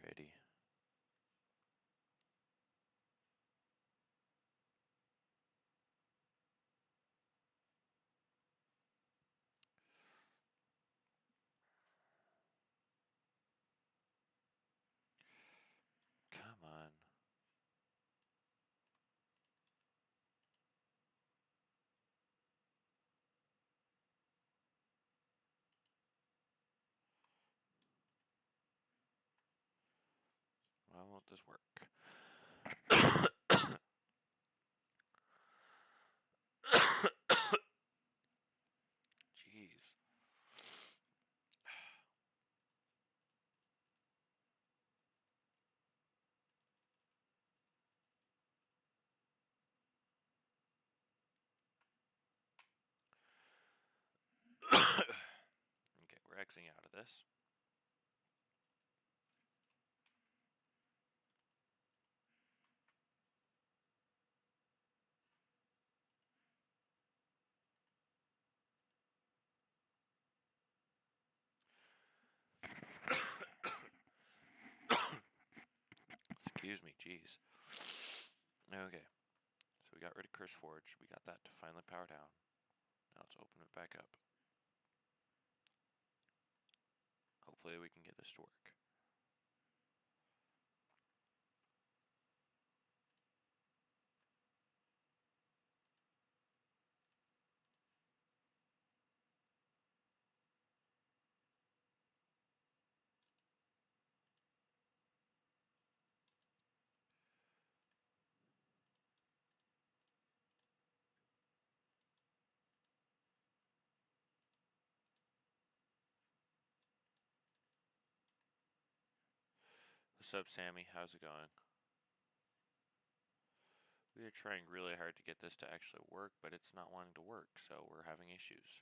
Alrighty. Come on. Why won't this work? Jeez. Okay, we're Xing out of this. Excuse me, jeez. Okay, so we got rid of Curse Forge. We got that to finally power down. Now let's open it back up. Hopefully we can get this to work. What's up, Sammy? How's it going? We are trying really hard to get this to actually work, but it's not wanting to work, so we're having issues.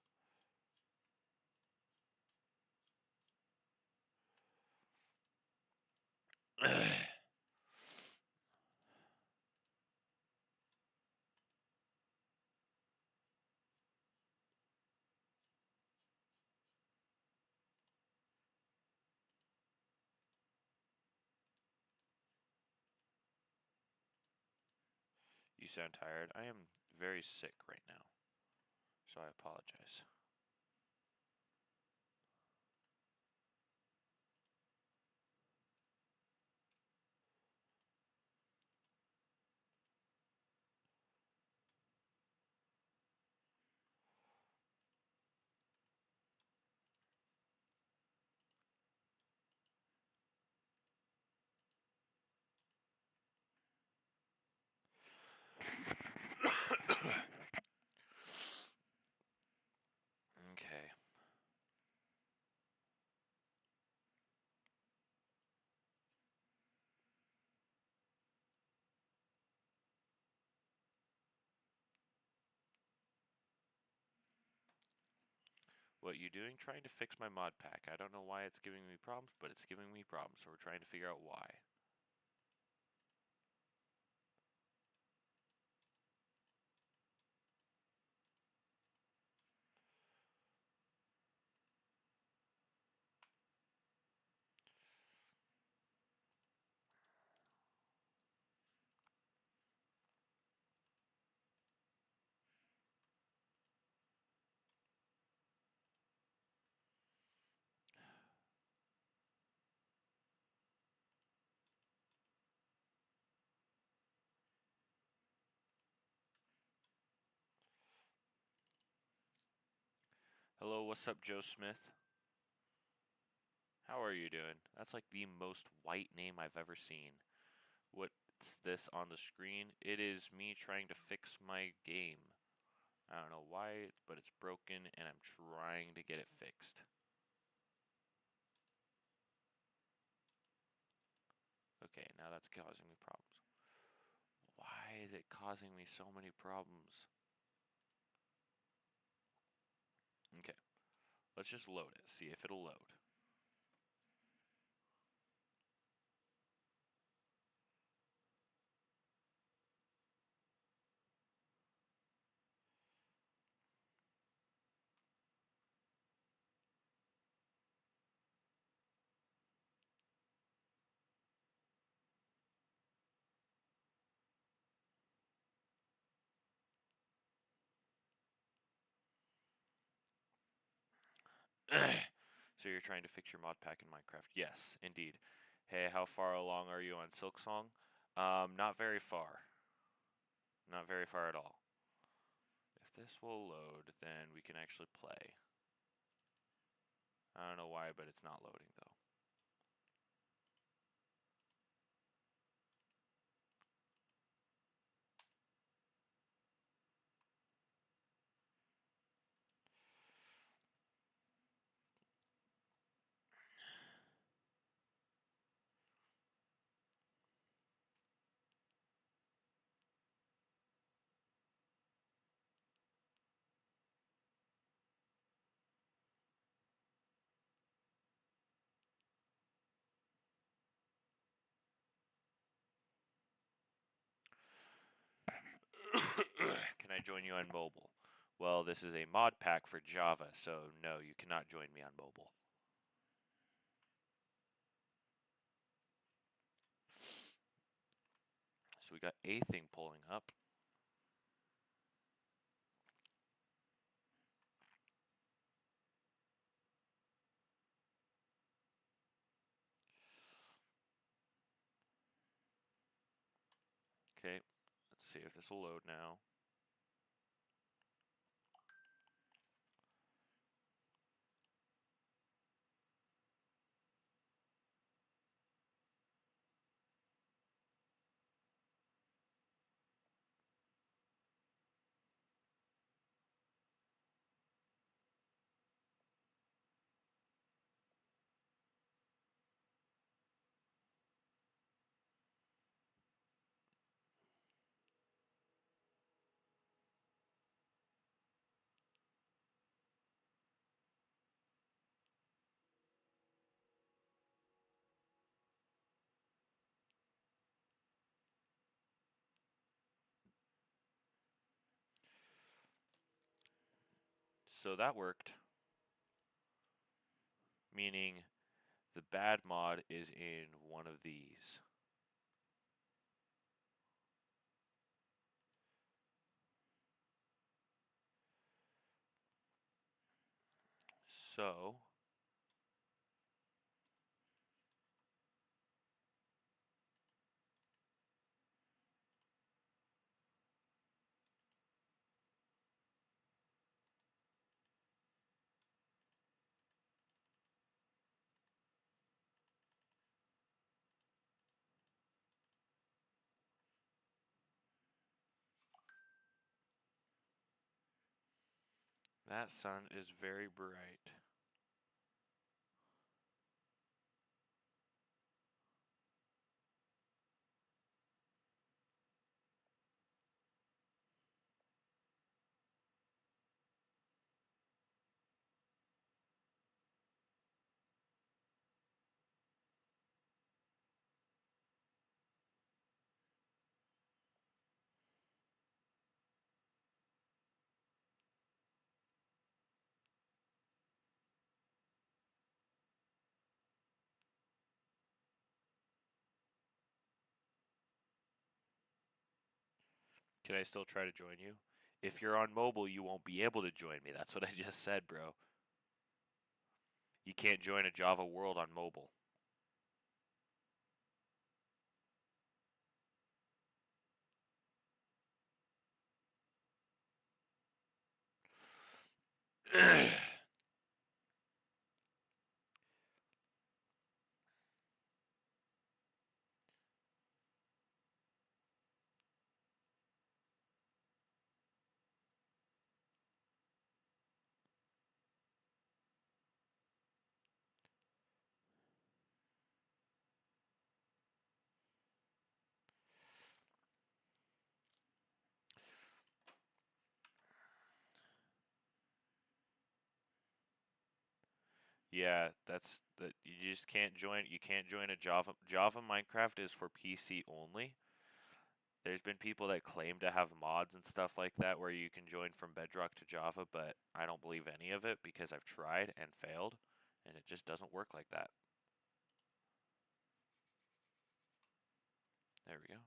You sound tired. I am very sick right now, so I apologize. Okay. What you doing? Trying to fix my mod pack. I don't know why it's giving me problems, but it's giving me problems, so we're trying to figure out why. Hello, what's up, Joe Smith? How are you doing? That's like the most white name I've ever seen. What's this on the screen? It is me trying to fix my game. I don't know why, but it's broken and I'm trying to get it fixed. Okay, now that's causing me problems. Why is it causing me so many problems? Okay, let's just load it, see if it'll load. So you're trying to fix your mod pack in Minecraft? Yes, indeed. Hey, how far along are you on Silksong? Not very far. Not very far at all. If this will load, then we can actually play. I don't know why, but it's not loading though. Can I join you on mobile? Well, this is a mod pack for Java, so no, you cannot join me on mobile. So we got a thing pulling up. Okay, let's see if this will load now. So that worked, meaning the bad mod is in one of these. So that sun is very bright. Can I still try to join you? If you're on mobile, you won't be able to join me. That's what I just said, bro. You can't join a Java world on mobile. Yeah, that's that. You just can't join. You can't join a Java Minecraft is for PC only. There's been people that claim to have mods and stuff like that where you can join from Bedrock to Java, but I don't believe any of it because I've tried and failed, and it just doesn't work like that. There we go.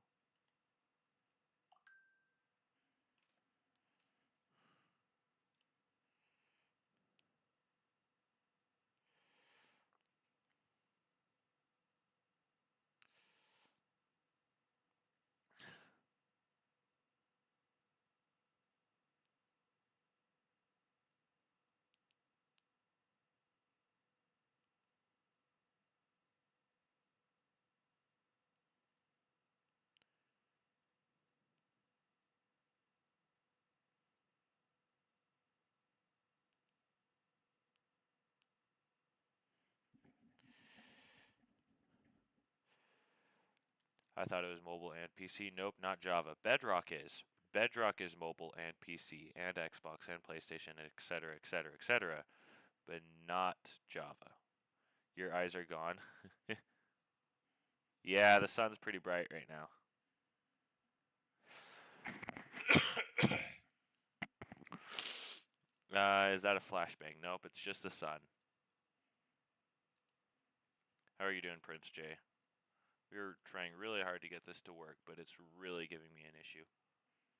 I thought it was mobile and PC. Nope, not Java. Bedrock is. Bedrock is mobile and PC and Xbox and PlayStation, etc., etc., etc., but not Java. Your eyes are gone. Yeah, the sun's pretty bright right now. Is that a flashbang? Nope, it's just the sun. How are you doing, Prince J? We're trying really hard to get this to work, but it's really giving me an issue.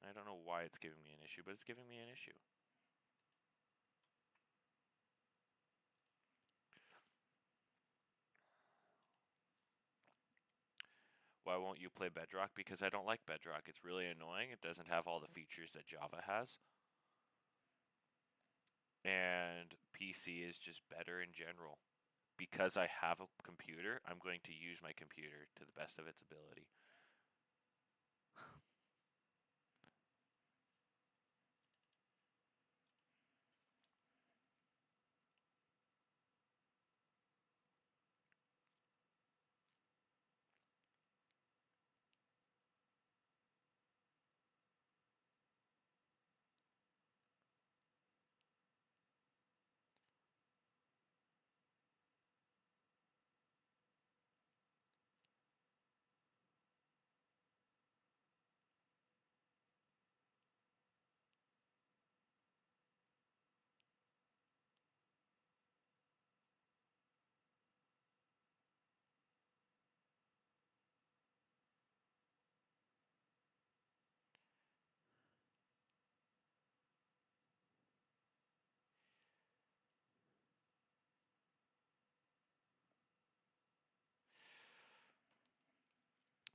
I don't know why it's giving me an issue, but it's giving me an issue. Why won't you play Bedrock? Because I don't like Bedrock. It's really annoying. It doesn't have all the features that Java has. And PC is just better in general. Because I have a computer, I'm going to use my computer to the best of its ability.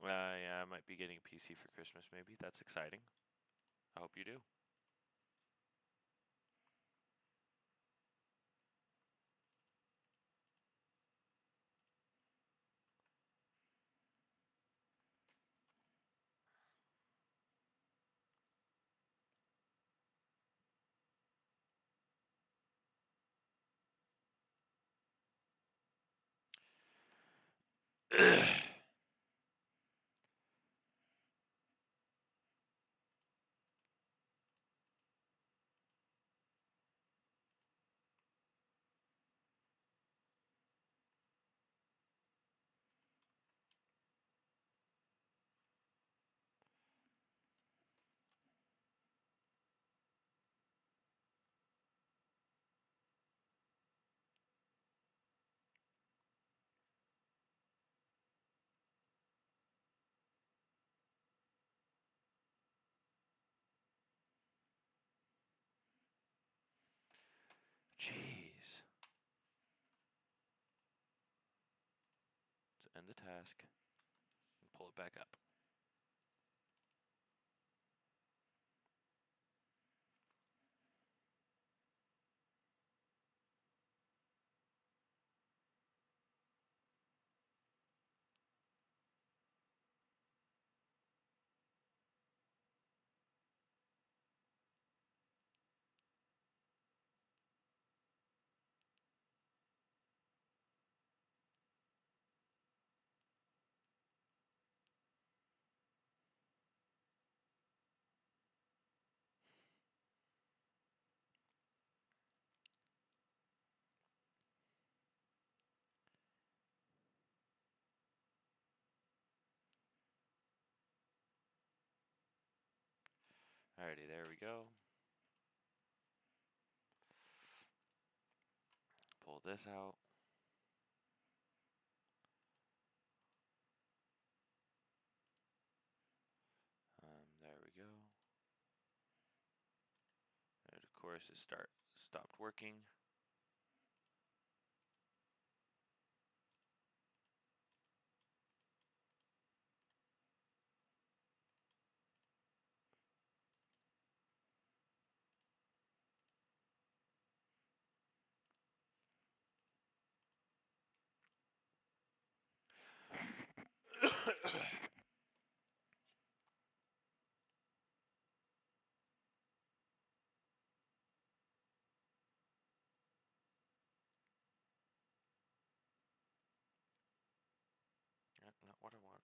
Yeah, I might be getting a PC for Christmas, maybe. That's exciting. I hope you do. Jeez. Let's end the task and pull it back up. Alrighty, there we go. Pull this out. There we go. And of course, it stopped working. Not what I want.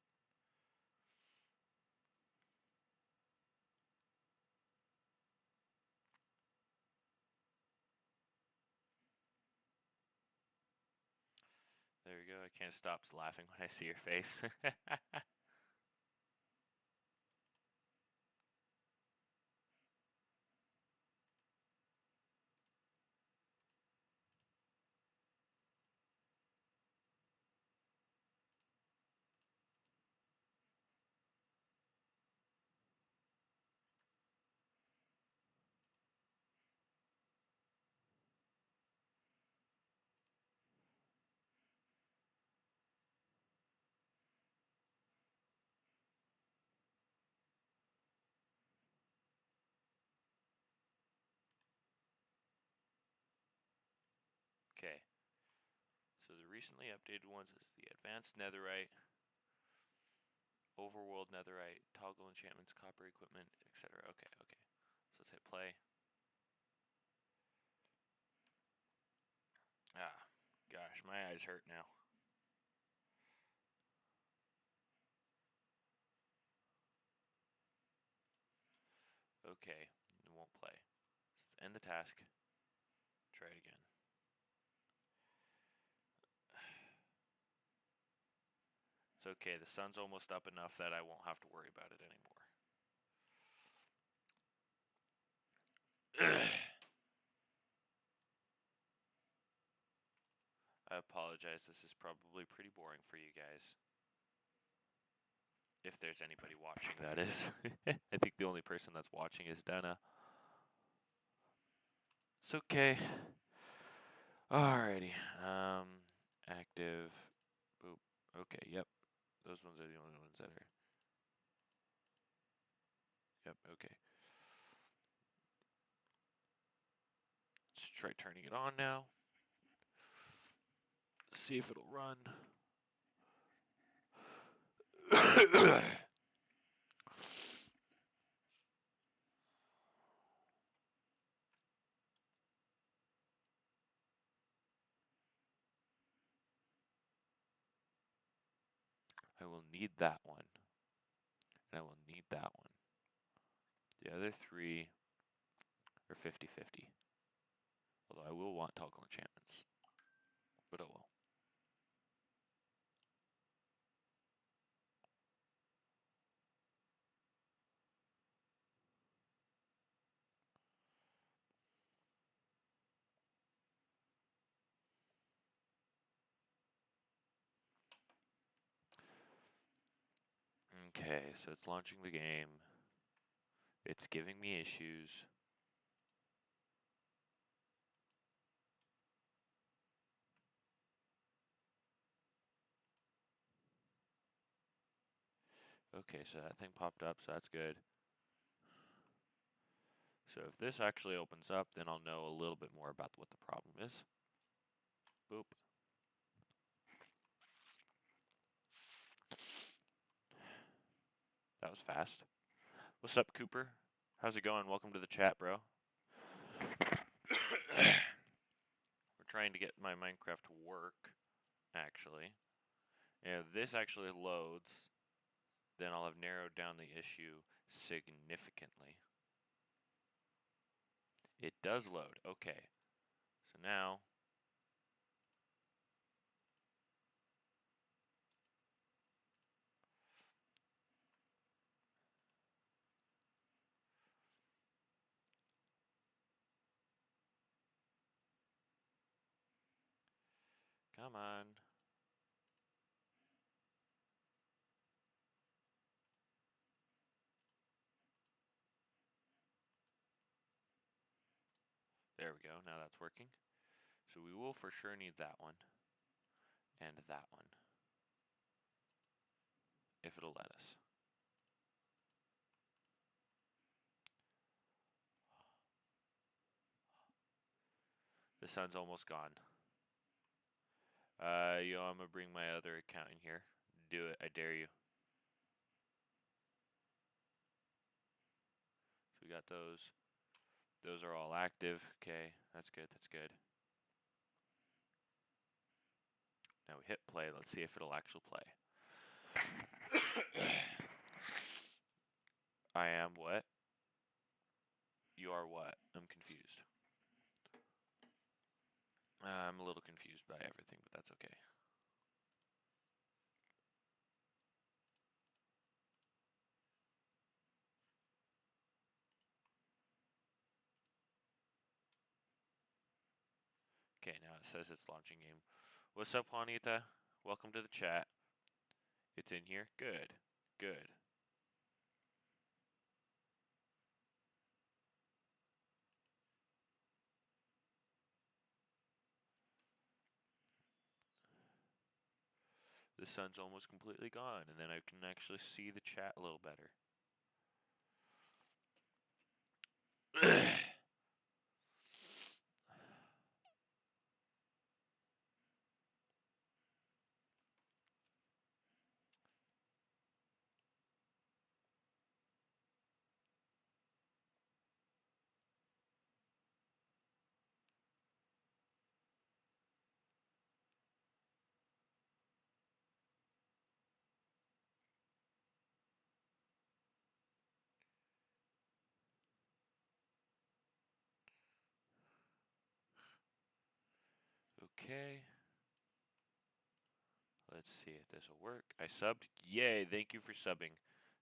we go. I can't stop laughing when I see your face. Okay. So the recently updated ones is the Advanced Netherite, Overworld Netherite, Toggle Enchantments, Copper Equipment, etc. Okay, okay. So let's hit play. Ah, gosh, my eyes hurt now. Okay, it won't play. Let's end the task. Try it again. It's okay, the sun's almost up enough that I won't have to worry about it anymore. I apologize, this is probably pretty boring for you guys. If there's anybody watching, that is. I think the only person that's watching is Dana. It's okay. Alrighty. Active. Boop. Okay, yep. Those ones are the only ones that are. Yep, okay. Let's try turning it on now. See if it'll run. I will need that one. And I will need that one. The other three are 50-50. Although I will want toggle enchantments. But oh well. Okay, so it's launching the game. It's giving me issues. Okay, so that thing popped up, so that's good. So if this actually opens up, then I'll know a little bit more about what the problem is. Boop. That was fast. What's up, Cooper? How's it going? Welcome to the chat, bro. We're trying to get my Minecraft to work, actually. And if this actually loads, then I'll have narrowed down the issue significantly. It does load. Okay. So now... Come on. There we go. Now that's working. So we will for sure need that one. And that one. If it'll let us. The sun's almost gone. Yo, I'm gonna bring my other account in here. Do it. I dare you. So we got those. Those are all active. Okay, that's good. That's good. Now we hit play. Let's see if it'll actually play. I am what? You are what? I'm confused. I'm a little confused by everything, but that's okay. Okay, now it says it's launching game. What's up, Juanita? Welcome to the chat. It's in here? Good. Good. The sun's almost completely gone, and then I can actually see the chat a little better. Okay. Let's see if this will work. I subbed. Yay, thank you for subbing.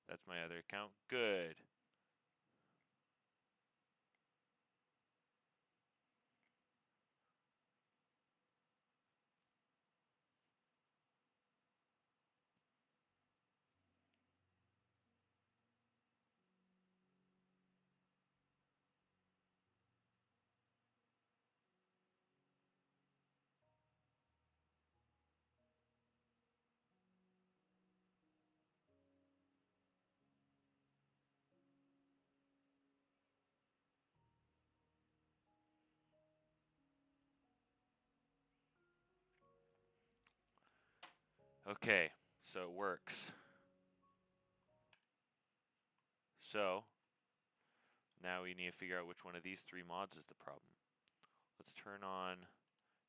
That's my other account. Good. Okay, so it works. So, now we need to figure out which one of these three mods is the problem. Let's turn on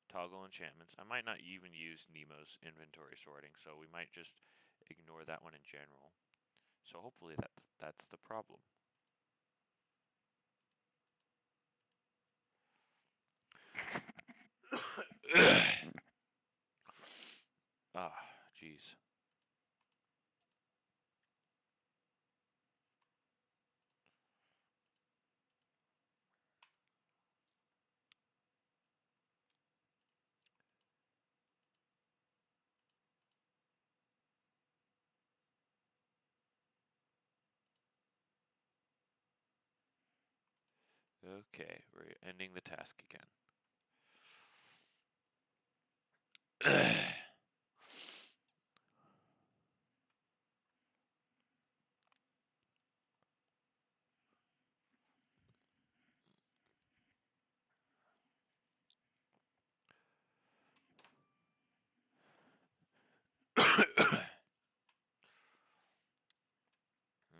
toggle enchantments. I might not even use Nemo's inventory sorting, so we might just ignore that one in general. So hopefully that's the problem. Ah, jeez. Okay, we're ending the task again.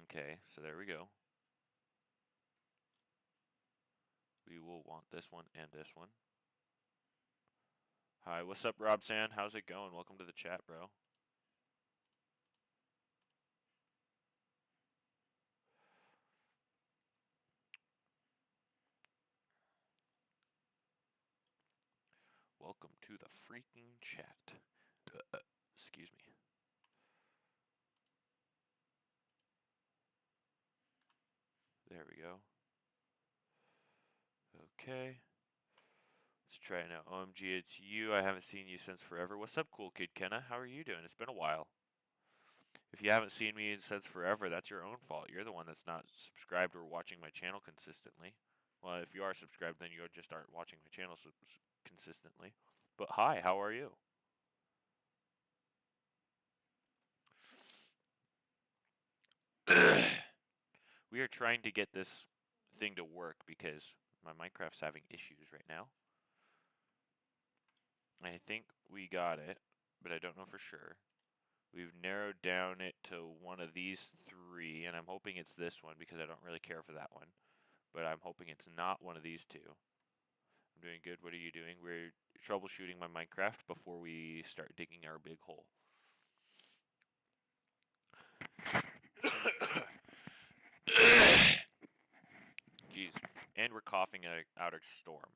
Okay, so there we go. We will want this one and this one. Hi, what's up, Rob San? How's it going? Welcome to the chat, bro. Welcome to the freaking chat. Excuse me. There we go. Okay. Let's try it now. OMG, it's you. I haven't seen you since forever. What's up, cool kid Kenna? How are you doing? It's been a while. If you haven't seen me since forever, that's your own fault. You're the one that's not subscribed or watching my channel consistently. Well, if you are subscribed, then you just aren't watching my channel consistently. But hi, how are you? We are trying to get this thing to work because my Minecraft's having issues right now. I think we got it, but I don't know for sure. We've narrowed down it to one of these three, and I'm hoping it's this one because I don't really care for that one. But I'm hoping it's not one of these two. I'm doing good. What are you doing? We're troubleshooting my Minecraft before we start digging our big hole. Jeez. And we're coughing out a storm.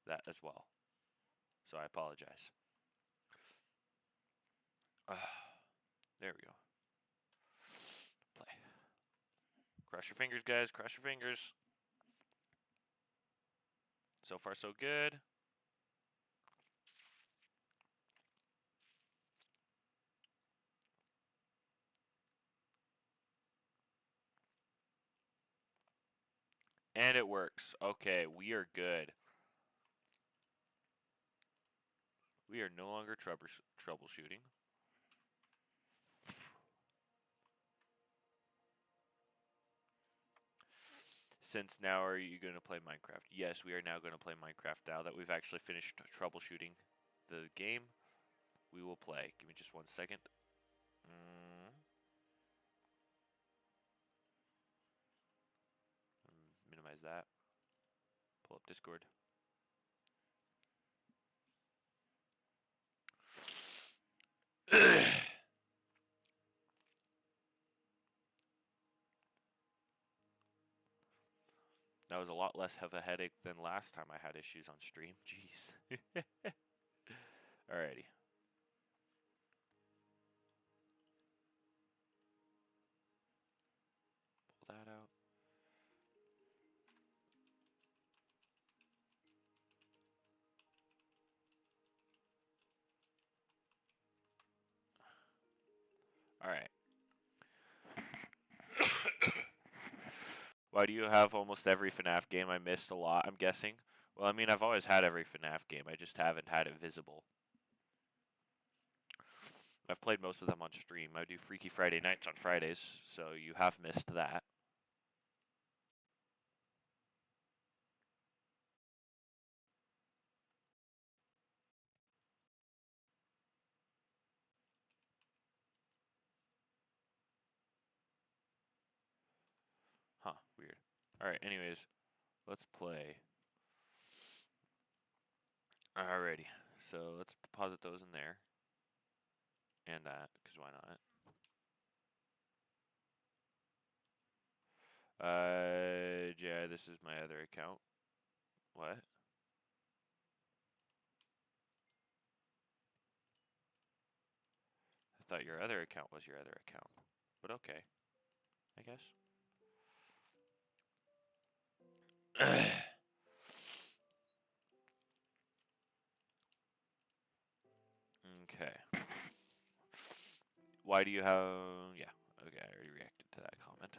That as well. So I apologize. There we go. Play. Cross your fingers, guys. Cross your fingers. So far, so good. And it works. Okay, we are good. We are no longer troubleshooting. Since now are you going to play Minecraft? Yes, we are now going to play Minecraft now that we've actually finished troubleshooting the game. We will play. Give me just 1 second. Minimize that. Pull up Discord. That was a lot less of a headache than last time I had issues on stream. Jeez. Alrighty. Pull that out. Alright. Why do you have almost every FNAF game? I missed a lot, I'm guessing. Well, I mean, I've always had every FNAF game. I just haven't had it visible. I've played most of them on stream. I do Freaky Friday nights on Fridays, so you have missed that. Huh, weird. Alright, anyways, let's play. Alrighty, so let's deposit those in there. And that, because why not? Yeah, this is my other account. What? I thought your other account was your other account. But okay, I guess. Okay. Why do you have... Yeah, okay, I already reacted to that comment.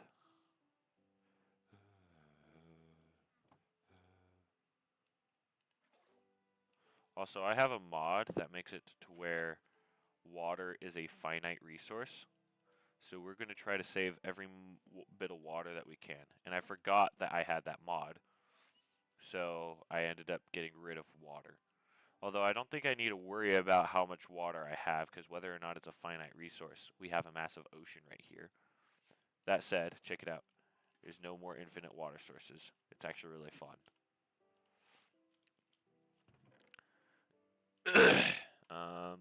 Also, I have a mod that makes it to where water is a finite resource. So we're going to try to save every bit of water that we can. And I forgot that I had that mod. So I ended up getting rid of water. Although I don't think I need to worry about how much water I have, because whether or not it's a finite resource, we have a massive ocean right here. That said, check it out. There's no more infinite water sources. It's actually really fun.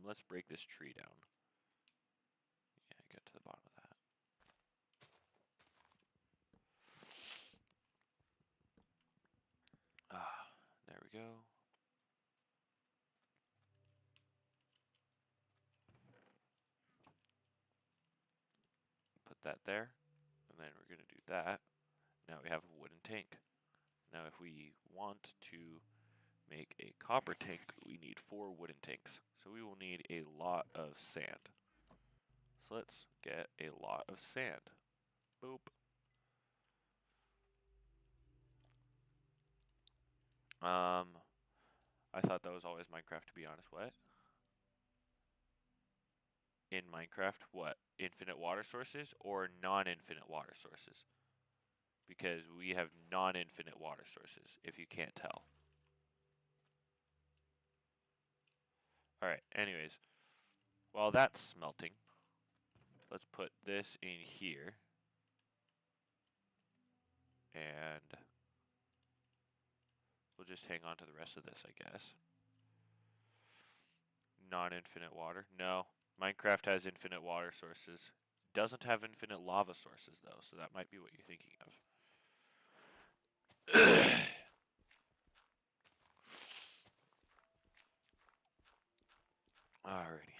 Let's break this tree down. Yeah, get to the bottom of that. There we go. Put that there, and then we're going to do that. Now we have a wooden tank. Now if we want to make a copper tank, we need 4 wooden tanks. So we will need a lot of sand. So let's get a lot of sand. Boop. I thought that was always Minecraft, to be honest. What? In Minecraft, what? Infinite water sources or non-infinite water sources? Because we have non-infinite water sources, if you can't tell. Alright, anyways. While that's smelting, let's put this in here. And we'll just hang on to the rest of this, I guess. Non-infinite water? No. Minecraft has infinite water sources. Doesn't have infinite lava sources, though, so that might be what you're thinking of. Alrighty.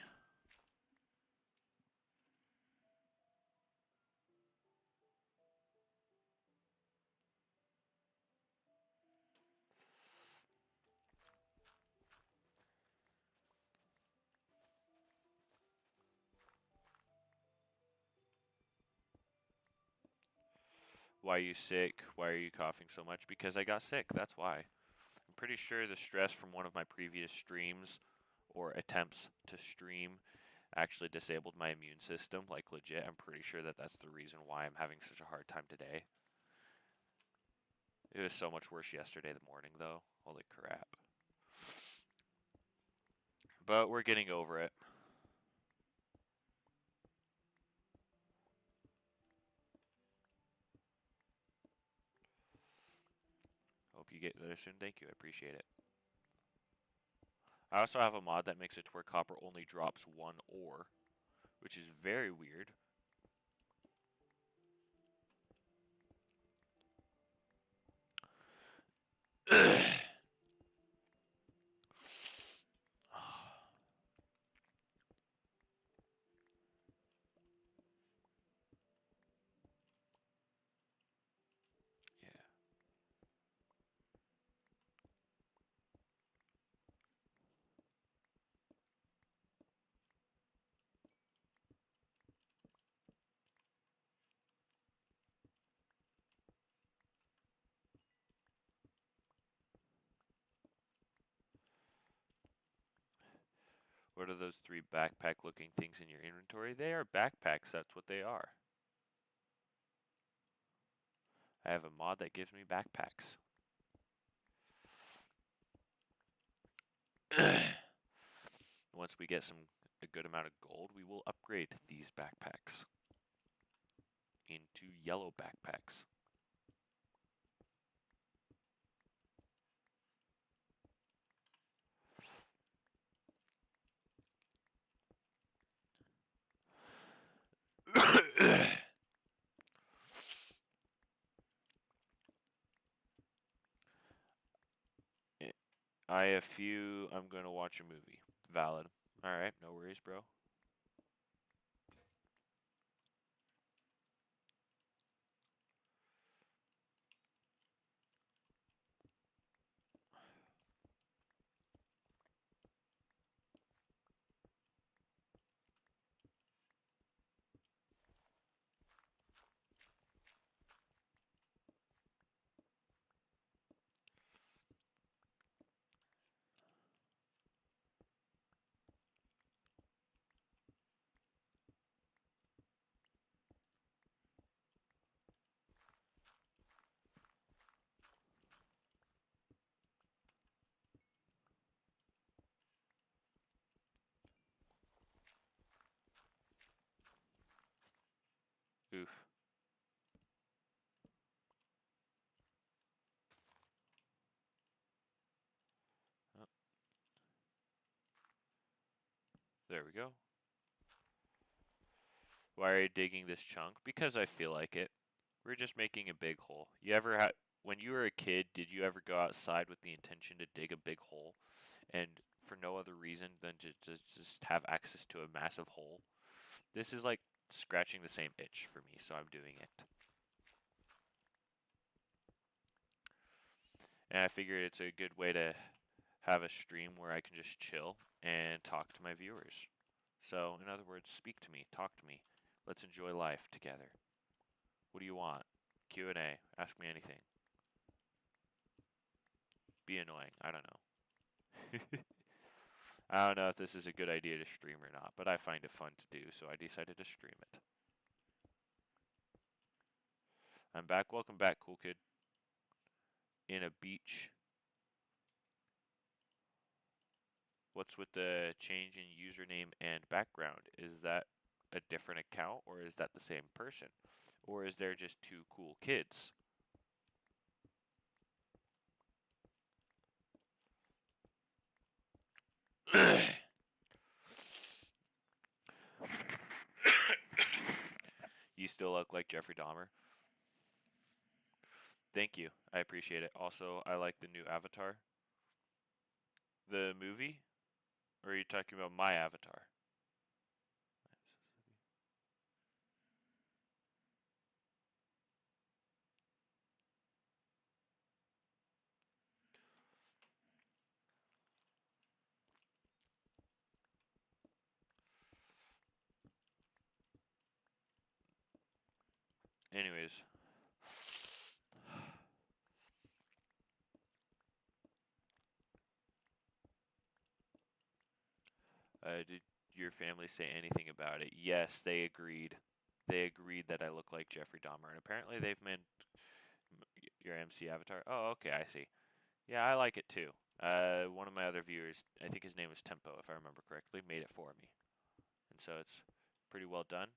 Why are you sick? Why are you coughing so much? Because I got sick. That's why. I'm pretty sure the stress from one of my previous streams or attempts to stream actually disabled my immune system. Like, legit, I'm pretty sure that that's the reason why I'm having such a hard time today. It was so much worse yesterday morning, though. Holy crap. But we're getting over it. Hope you get there soon. Thank you. I appreciate it. I also have a mod that makes it to where copper only drops one ore, which is very weird. Yeah. What are those 3 backpack-looking things in your inventory? They are backpacks. That's what they are. I have a mod that gives me backpacks. Once we get a good amount of gold, we will upgrade these backpacks into yellow backpacks. I'm gonna watch a movie. Valid. Alright, no worries, bro. Oof. Oh, there we go. Why are you digging this chunk? Because I feel like it. We're just making a big hole. When you were a kid, did you ever go outside with the intention to dig a big hole, and for no other reason than to just have access to a massive hole? This is like scratching the same itch for me, so I'm doing it. And I figured it's a good way to have a stream where I can just chill and talk to my viewers. So, in other words, speak to me, talk to me. Let's enjoy life together. What do you want? Q&A. Ask me anything. Be annoying. I don't know. I don't know if this is a good idea to stream or not, but I find it fun to do, so I decided to stream it. I'm back. Welcome back, cool kid. In a beach. What's with the change in username and background? Is that a different account, or is that the same person? Or is there just 2 cool kids? You still look like Jeffrey Dahmer. Thank you. I appreciate it. Also, I like the new Avatar. The movie? Or are you talking about my Avatar? Anyways. Did your family say anything about it? Yes, they agreed. They agreed that I look like Jeffrey Dahmer, and apparently they've meant your MC avatar. Oh, okay, I see. Yeah, I like it too. One of my other viewers, I think his name is Tempo, if I remember correctly, made it for me, and so it's pretty well done.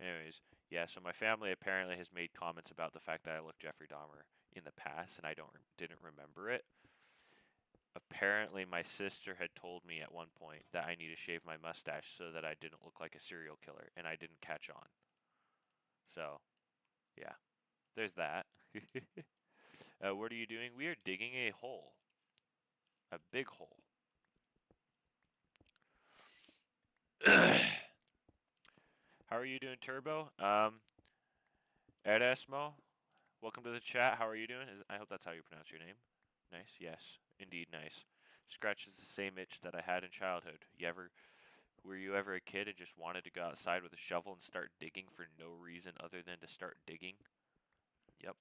Anyways, yeah. So my family apparently has made comments about the fact that I look Jeffrey Dahmer in the past, and I didn't remember it. Apparently, my sister had told me at one point that I need to shave my mustache so that I didn't look like a serial killer, and I didn't catch on. So, yeah, there's that. What are you doing? We are digging a hole, a big hole. How are you doing, Turbo? Eresmo, welcome to the chat. How are you doing? I hope that's how you pronounce your name. Nice, yes, indeed nice. Scratches the same itch that I had in childhood. Were you ever a kid and just wanted to go outside with a shovel and start digging for no reason other than to start digging? Yep.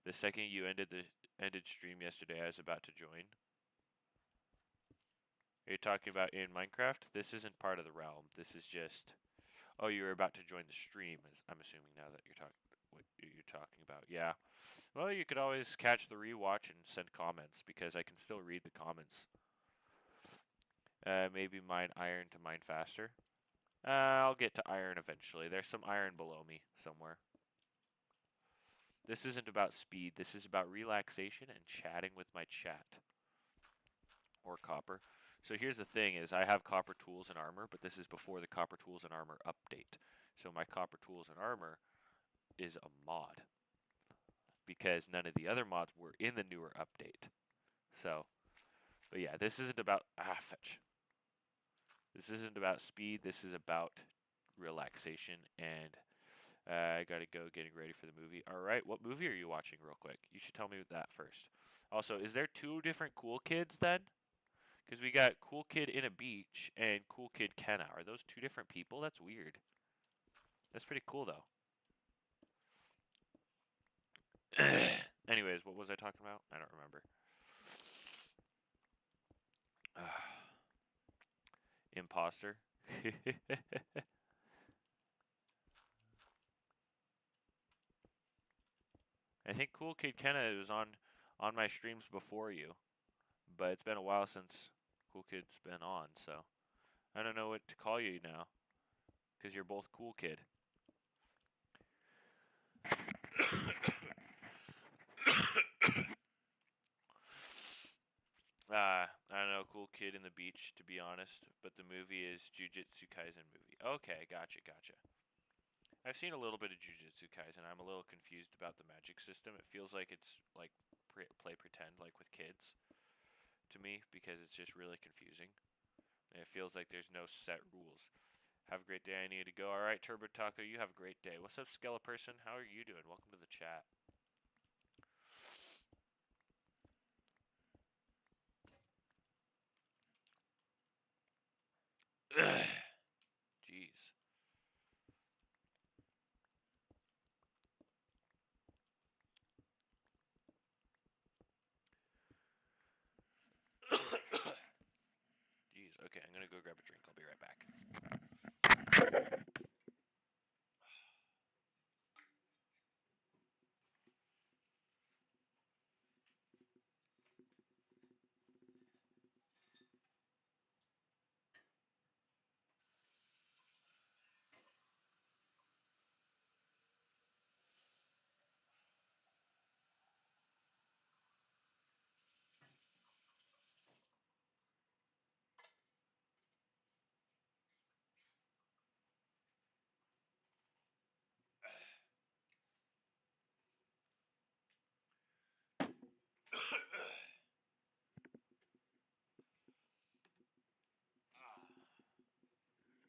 The second you ended stream yesterday, I was about to join. Are you talking about in Minecraft? This isn't part of the realm. This is just. Oh, you were about to join the stream. I'm assuming now that you're talking. What you're talking about? Yeah. Well, you could always catch the rewatch and send comments because I can still read the comments. Maybe mine iron to mine faster. I'll get to iron eventually. There's some iron below me somewhere. This isn't about speed. This is about relaxation and chatting with my chat. Or copper. So here's the thing is I have copper tools and armor, but this is before the copper tools and armor update. So my copper tools and armor is a mod. Because none of the other mods were in the newer update. So, but yeah, this isn't about fetch. This isn't about speed. This is about relaxation and I gotta go getting ready for the movie. Alright, what movie are you watching real quick? You should tell me that first. Also, is there two different Cool Kids then? Because we got Cool Kid in a Beach and Cool Kid Kenna. Are those two different people? That's weird. That's pretty cool though. Anyways, what was I talking about? I don't remember. Imposter. I think Cool Kid Kenna was on my streams before you, but it's been a while since Cool Kid's been on, so I don't know what to call you now, because you're both Cool Kid. I don't know, Cool Kid in the Beach, to be honest, but the movie is Jujutsu Kaisen movie. Okay, gotcha. I've seen a little bit of Jujutsu Kaisen. I'm a little confused about the magic system. It feels like it's like play pretend, like with kids, to me, because it's just really confusing. And it feels like there's no set rules. Have a great day. I need to go. All right, Turbo Taco, you have a great day. What's up, Skella Person? How are you doing? Welcome to the chat. Jeez. Jeez. Okay, I'm gonna go grab a drink. I'll be right back.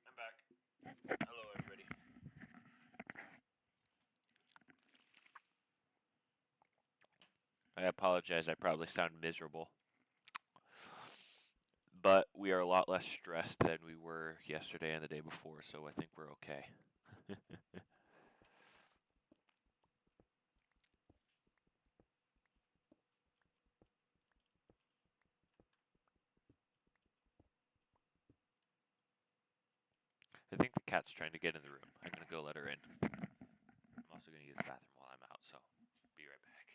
I'm back. Hello, everybody. I apologize. I probably sound miserable. But we are a lot less stressed than we were yesterday and the day before, so I think we're okay. cat's trying to get in the room. I'm gonna go let her in. I'm also gonna use the bathroom while I'm out, so be right back.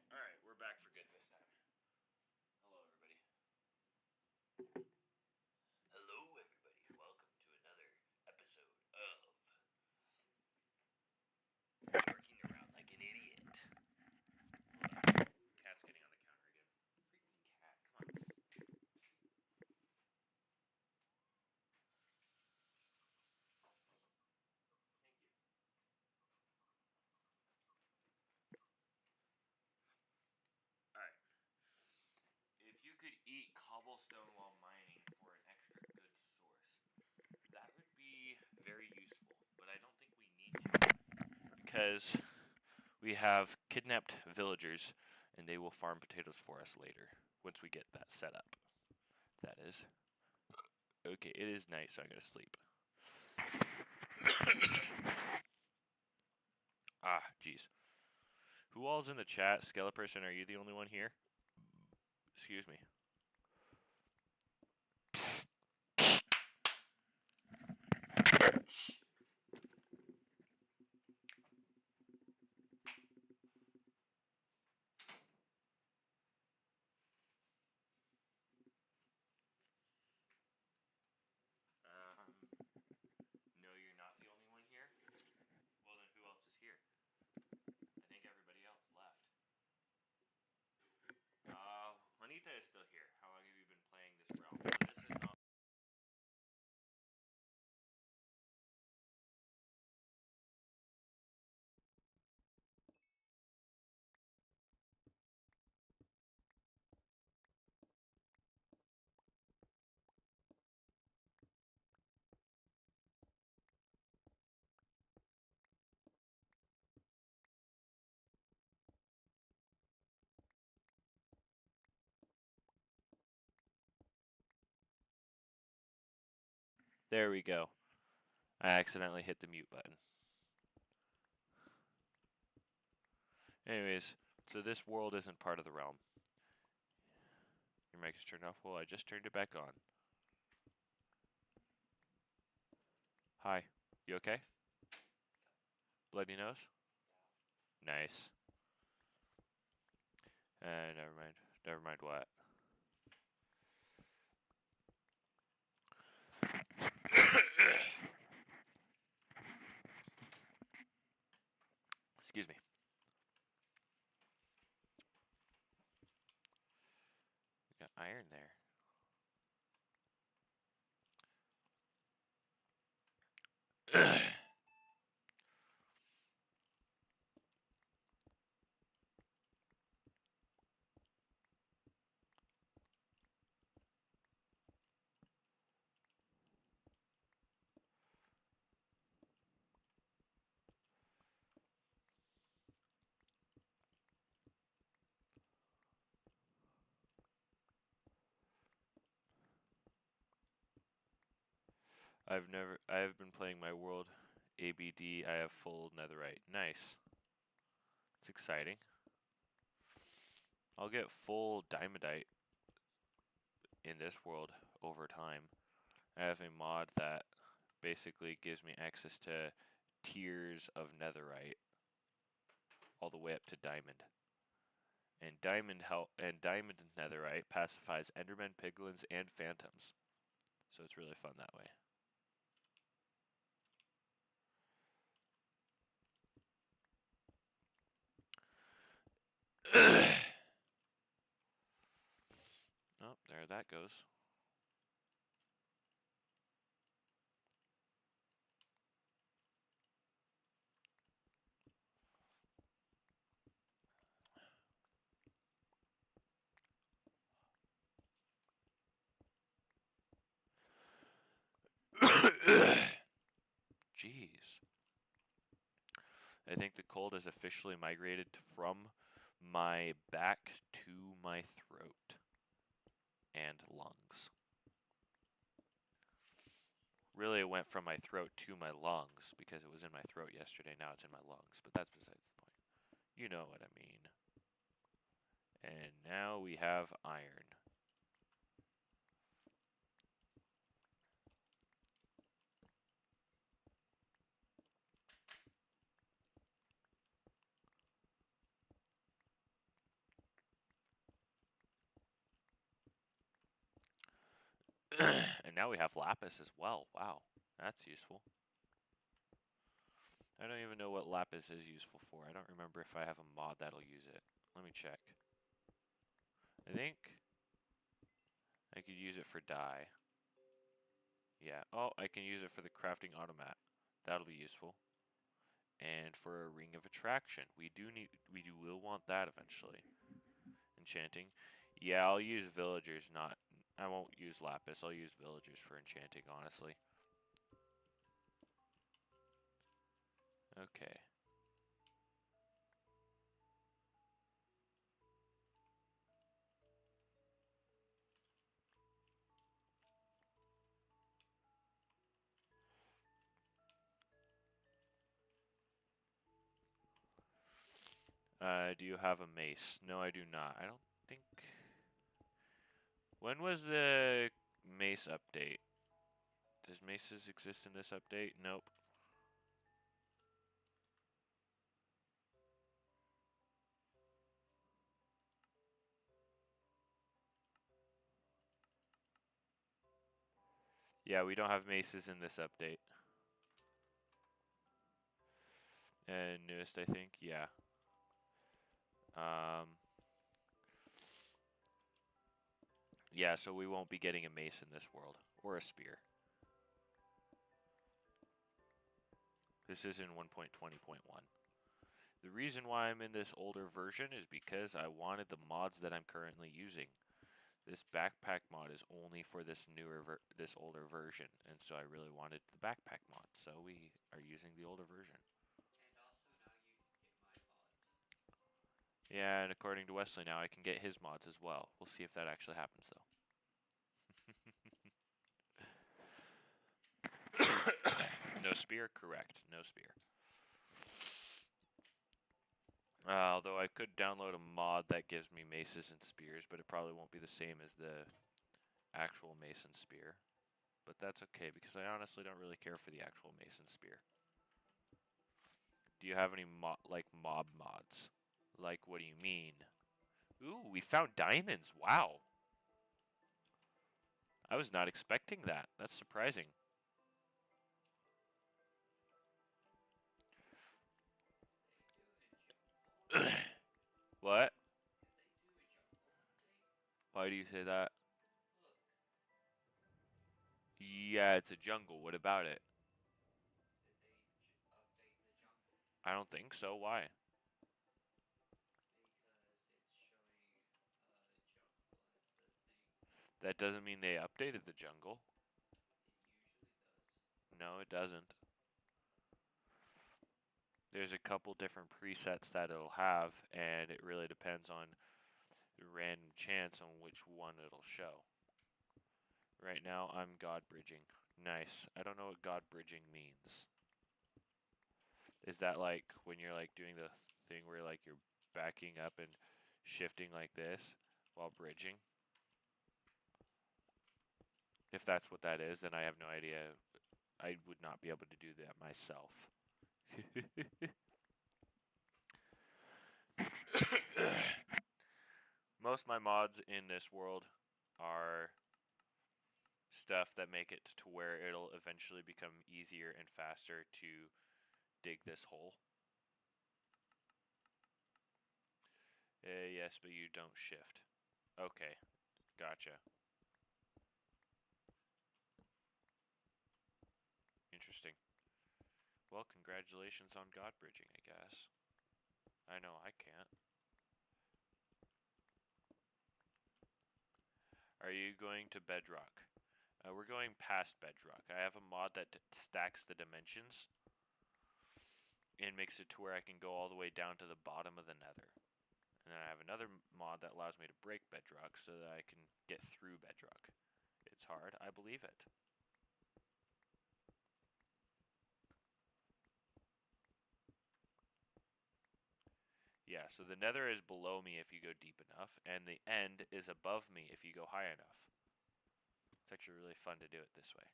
All right, we're back for good this time. Hello, everybody. Hello, everybody. Welcome to another episode of Working Around Like an Idiot. Cat's getting on the counter again. Freaking cat. Come on. Alright. If you could eat cobblestone while mining for an extra good source, that would be very useful, but I don't think we need to. Because we have kidnapped villagers, and they will farm potatoes for us later, once we get that set up. That is. Okay, it is night, so I'm going to sleep. Ah, jeez. Who all's in the chat? Skeleperson, are you the only one here? Excuse me. No, you're not the only one here? Well, then who else is here? I think everybody else left. Juanita is still here. How long have you been playing this realm? So this is not... There we go. I accidentally hit the mute button. Anyways, so this world isn't part of the realm. Your mic is turned off. Well, I just turned it back on. Hi. You okay? Bloody nose? Nice. Never mind. Never mind what. Excuse me. We got iron there. I have been playing my world ABD. I have full netherite. Nice. It's exciting. I'll get full diamondite in this world over time. I have a mod that basically gives me access to tiers of netherite all the way up to diamond. And diamond netherite pacifies endermen, piglins, and phantoms. So it's really fun that way. Oh, there that goes. Jeez. I think the cold has officially migrated from my back to my throat and lungs. Really, it went from my throat to my lungs because it was in my throat yesterday. Now it's in my lungs, but that's besides the point. You know what I mean. And now we have iron. And now we have lapis as well. Wow, that's useful. I don't even know what lapis is useful for. I don't remember if I have a mod that'll use it. Let me check. I think I could use it for dye. Yeah. Oh, I can use it for the crafting automat. That'll be useful. And for a ring of attraction. We will want that eventually. Enchanting. Yeah, I'll use villagers, I won't use lapis. I'll use villagers for enchanting, honestly. Okay. Do you have a mace? No, I do not. I don't think... When was the mace update? Does maces exist in this update? Nope. Yeah, we don't have maces in this update. And newest, I think, yeah. Yeah, so we won't be getting a mace in this world. Or a spear. This is in 1.20.1. The reason why I'm in this older version is because I wanted the mods that I'm currently using. This backpack mod is only for this older version, and so I really wanted the backpack mod, so we are using the older version. Yeah, and according to Wesley now, I can get his mods as well. We'll see if that actually happens, though. No spear? Correct. No spear. Although I could download a mod that gives me maces and spears, but it probably won't be the same as the actual mace and spear. But that's okay, because I honestly don't really care for the actual mace and spear. Do you have any mob mods? Like, what do you mean? Ooh, we found diamonds. Wow. I was not expecting that. That's surprising. What? Why do you say that? Yeah, it's a jungle. What about it? I don't think so. Why? That doesn't mean they updated the jungle. No, it doesn't. There's a couple different presets that it'll have, and it really depends on the random chance on which one it'll show. Right now, I'm God bridging. Nice. I don't know what God bridging means. Is that like when you're like doing the thing where like you're backing up and shifting like this while bridging? If that's what that is, then I have no idea. I would not be able to do that myself. Most of my mods in this world are stuff that make it to where it'll eventually become easier and faster to dig this hole. Yes, but you don't shift. Okay, gotcha. Interesting. Well, congratulations on God bridging, I guess. I know I can't. Are you going to Bedrock? We're going past Bedrock. I have a mod that stacks the dimensions and makes it to where I can go all the way down to the bottom of the Nether. And then I have another mod that allows me to break Bedrock so that I can get through Bedrock. It's hard, I believe it. Yeah, so the Nether is below me if you go deep enough, and the end is above me if you go high enough. It's actually really fun to do it this way.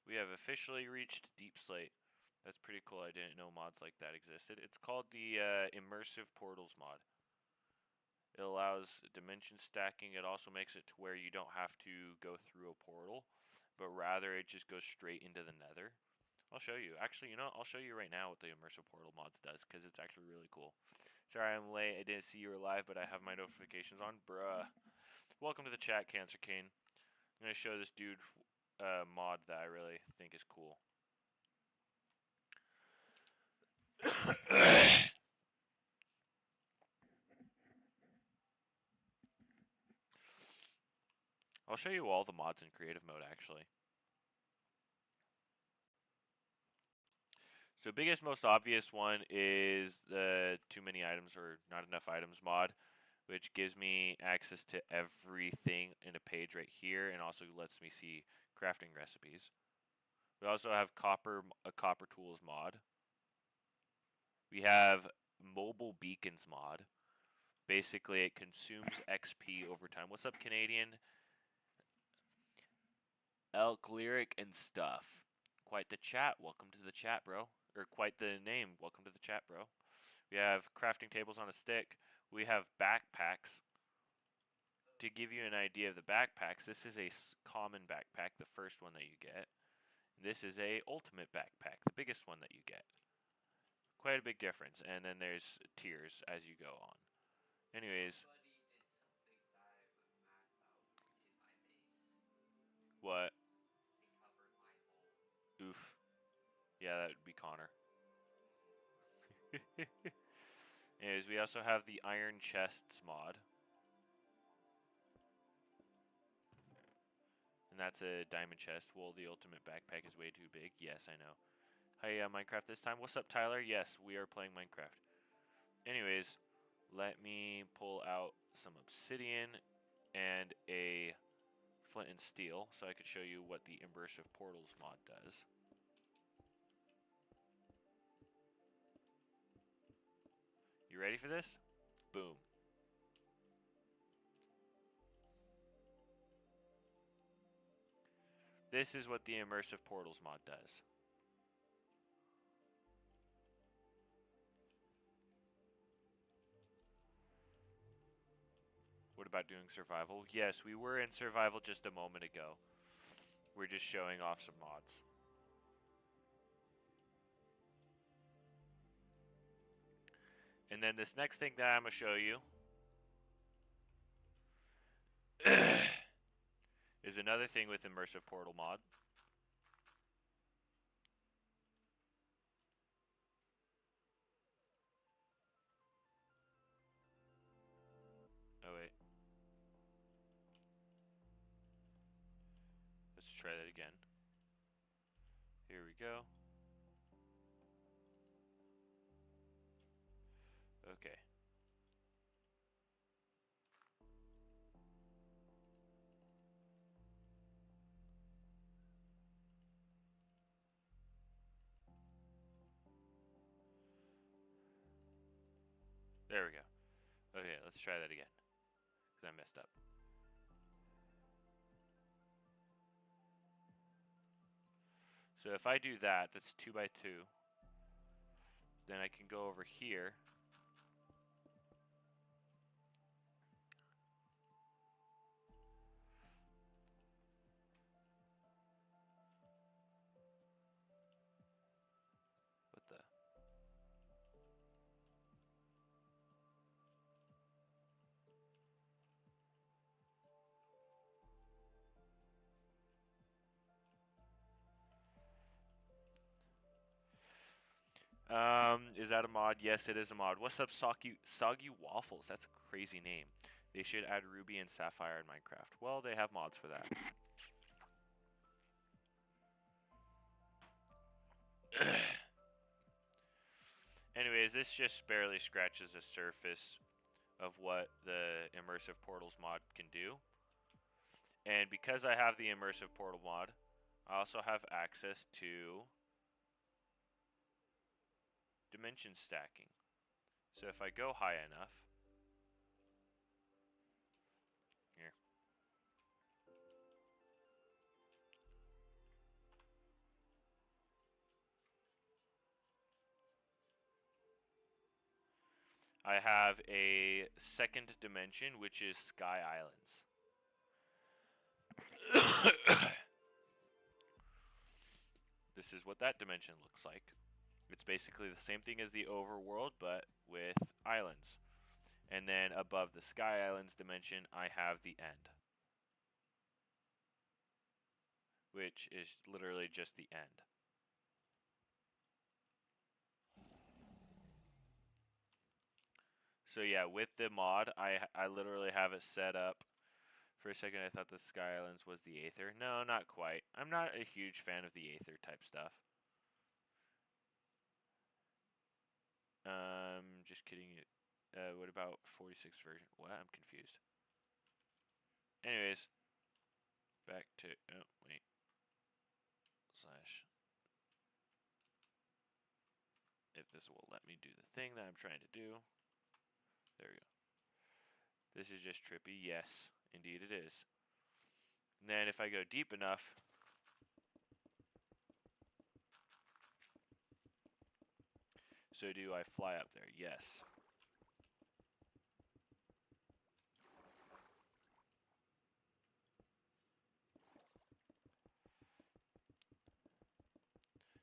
We have officially reached Deep Slate. That's pretty cool. I didn't know mods like that existed. It's called the Immersive Portals mod. It allows dimension stacking. It also makes it to where you don't have to go through a portal, but rather it just goes straight into the Nether. I'll show you. Actually, you know, I'll show you right now what the Immersive Portal mods does, because it's actually really cool. Sorry I'm late. I didn't see you were live, but I have my notifications on. Bruh. Welcome to the chat, Cancer Cane. I'm going to show this dude mod that I really think is cool. I'll show you all the mods in creative mode, actually. So biggest, most obvious one is the too many items or not enough items mod, which gives me access to everything in a page right here and also lets me see crafting recipes. We also have a copper tools mod. We have mobile beacons mod. Basically, it consumes XP over time. What's up, Canadian? Elk Lyric and stuff. Quite the chat. Welcome to the chat, bro. Or quite the name. Welcome to the chat, bro. We have crafting tables on a stick. We have backpacks. To give you an idea of the backpacks, this is a common backpack, the first one that you get. This is a ultimate backpack, the biggest one that you get. Quite a big difference. And then there's tiers as you go on. Anyways. What? Oof. Yeah, that would be Connor. Anyways, we also have the Iron Chests mod. And that's a diamond chest. Well, the ultimate backpack is way too big. Yes, I know. Hi, Minecraft this time. What's up, Tyler? Yes, we are playing Minecraft. Anyways, let me pull out some obsidian and a flint and steel so I could show you what the Immersive Portals mod does. You ready for this? Boom. This is what the Immersive Portals mod does. What about doing survival? Yes, we were in survival just a moment ago. We're just showing off some mods. And then this next thing that I'm going to show you is another thing with Immersive Portal mod. Oh, wait. Let's try that again. Here we go. Okay. There we go. Okay, let's try that again. Because I messed up. So if I do that, that's 2 by 2. Then I can go over here. What the? Is that a mod? Yes, it is a mod. What's up, Soggy Waffles? That's a crazy name. They should add Ruby and Sapphire in Minecraft. Well, they have mods for that. Anyways, this just barely scratches the surface of what the Immersive Portals mod can do. And because I have the Immersive Portal mod, I also have access to dimension stacking. So if I go high enough, here, I have a second dimension, which is Sky Islands. This is what that dimension looks like. It's basically the same thing as the overworld, but with islands. And then above the Sky Islands dimension, I have the end, which is literally just the end. So yeah, with the mod, I literally have it set up. For a second, I thought the Sky Islands was the Aether. No, not quite. I'm not a huge fan of the Aether type stuff. Just kidding. What about 46 version? What? I'm confused. Anyways, back to, oh, wait. Slash. If this will let me do the thing that I'm trying to do. There we go. This is just trippy. Yes, indeed it is. And then if I go deep enough, so do I fly up there? Yes.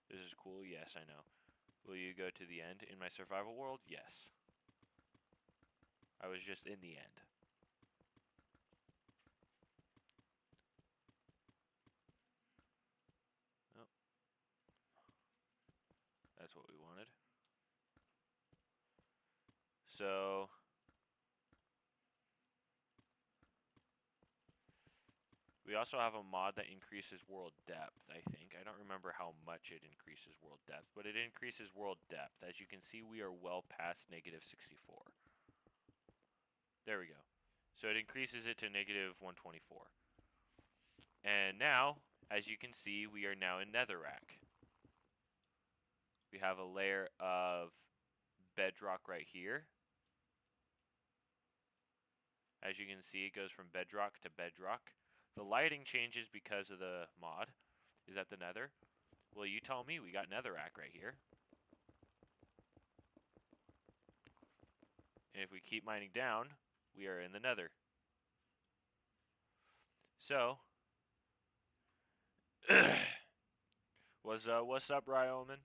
This is cool. Yes, I know. Will you go to the end in my survival world? Yes. I was just in the end. Oh. That's what we wanted. So we also have a mod that increases world depth, I think. I don't remember how much it increases world depth, but it increases world depth. As you can see, we are well past negative 64. There we go. So it increases it to negative 124. And now, as you can see, we are now in Netherrack. We have a layer of bedrock right here. As you can see, it goes from bedrock to bedrock. The lighting changes because of the mod. Is that the nether? Well, you tell me. We got netherrack right here. And if we keep mining down, we are in the nether. So, what's up, Ryoman?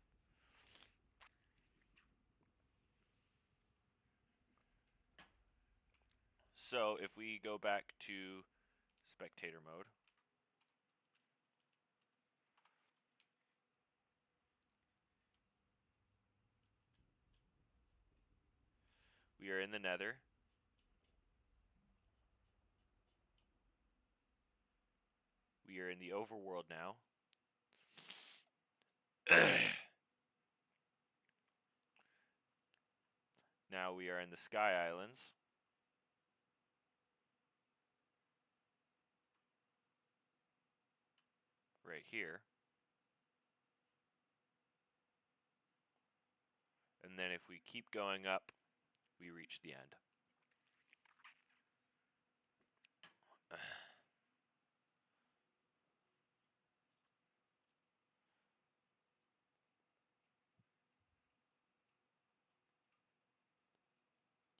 So, if we go back to spectator mode, we are in the nether. We are in the overworld now. Now we are in the Sky Islands. Right here. And then if we keep going up, we reach the end.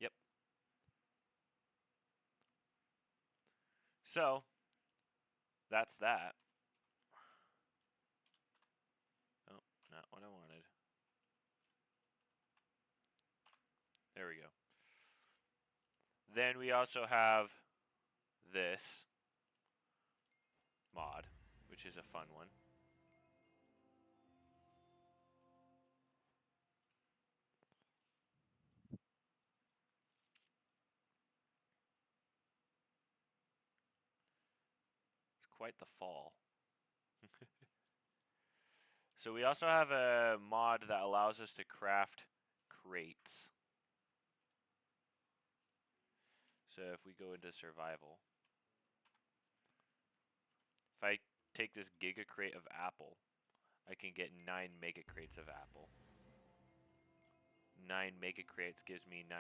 Yep. So, that's that. Oh, not what I wanted. There we go. Then we also have this mod, which is a fun one. It's quite the fall. So we also have a mod that allows us to craft crates. So if we go into survival, if I take this giga crate of apple, I can get 9 mega crates of apple. 9 mega crates gives me 9,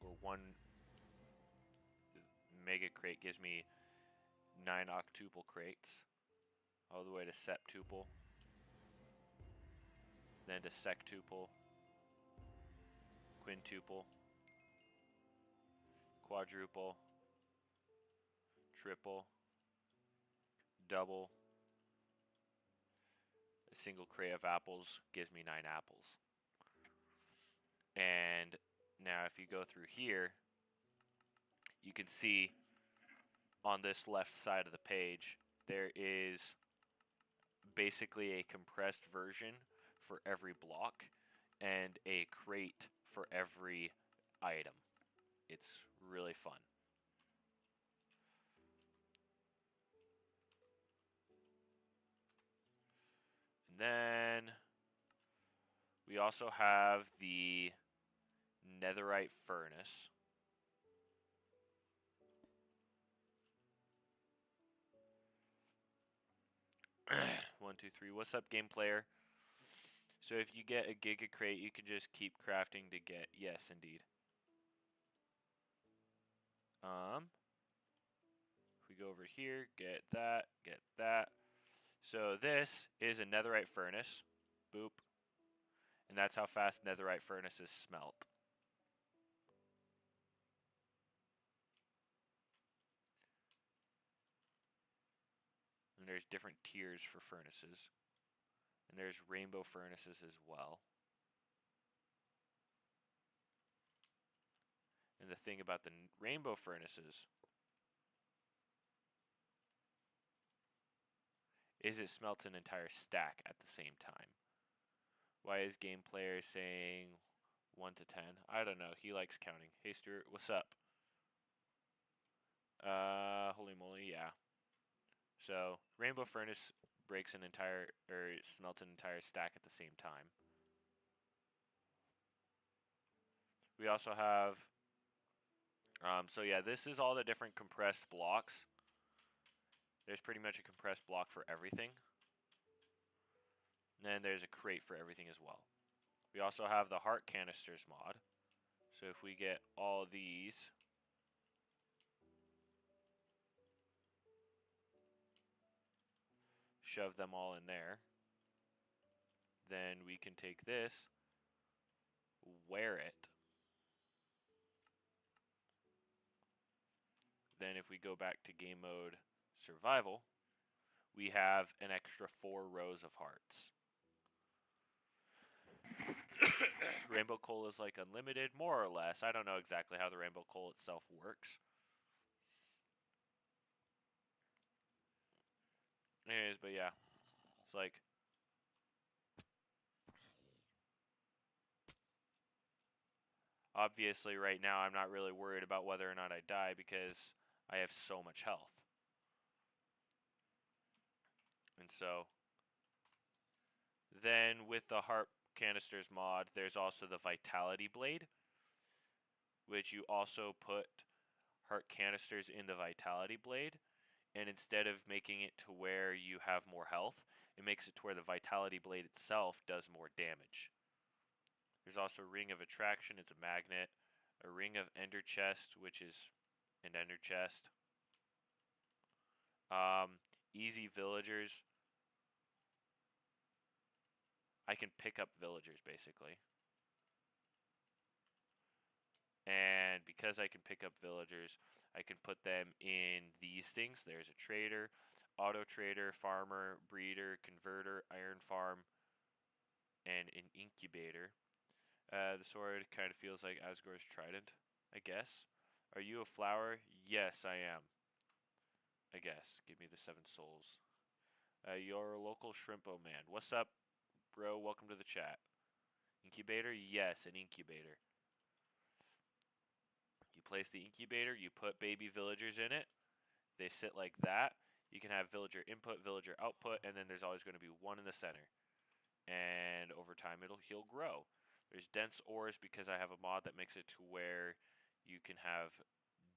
or 1 mega crate gives me 9 octuple crates, all the way to septuple, then to sectuple, quintuple, quadruple, triple, double. A single crate of apples gives me 9 apples. And now if you go through here, you can see on this left side of the page, there is basically a compressed version for every block and a crate for every item. It's really fun. And then we also have the netherite furnace. One, two, three. What's up, game player? So if you get a giga crate, you can just keep crafting to get. Yes, indeed. If we go over here, get that, get that. So this is a netherite furnace. Boop. And that's how fast netherite furnaces smelt. And there's different tiers for furnaces. And there's rainbow furnaces as well. And the thing about the rainbow furnaces is it smelts an entire stack at the same time. Why is game player saying 1 to 10? I don't know. He likes counting. Hey Stuart, what's up? Holy moly, yeah. So rainbow furnace breaks an entire, or smelts an entire stack at the same time. We also have, so yeah, this is all the different compressed blocks. There's pretty much a compressed block for everything. And then there's a crate for everything as well. We also have the heart canisters mod. So if we get all these, shove them all in there, then we can take this, wear it. Then if we go back to game mode survival, we have an extra 4 rows of hearts. Rainbow coal is like unlimited, more or less. I don't know exactly how the rainbow coal itself works. Anyways, but yeah. It's like, obviously right now I'm not really worried about whether or not I die because I have so much health. And so Then with the Heart Canisters mod, there's also the Vitality Blade, which you also put Heart Canisters in the Vitality Blade, and instead of making it to where you have more health, it makes it to where the Vitality Blade itself does more damage. There's also Ring of Attraction, it's a magnet. A Ring of Ender Chest, which is an Ender Chest. Easy Villagers. I can pick up villagers, basically. And because I can pick up villagers, I can put them in these things. There's a trader, auto trader, farmer, breeder, converter, iron farm, and an incubator. The sword kind of feels like Asgore's trident, I guess. Are you a flower? Yes, I am. I guess. Give me the 7 souls. You're a local shrimpo man. What's up, bro? Welcome to the chat. Incubator? Yes, an incubator. You place the incubator, you put baby villagers in it. They sit like that. You can have villager input, villager output, and then there's always going to be one in the center. And over time, he'll grow. There's dense ores because I have a mod that makes it to where you can have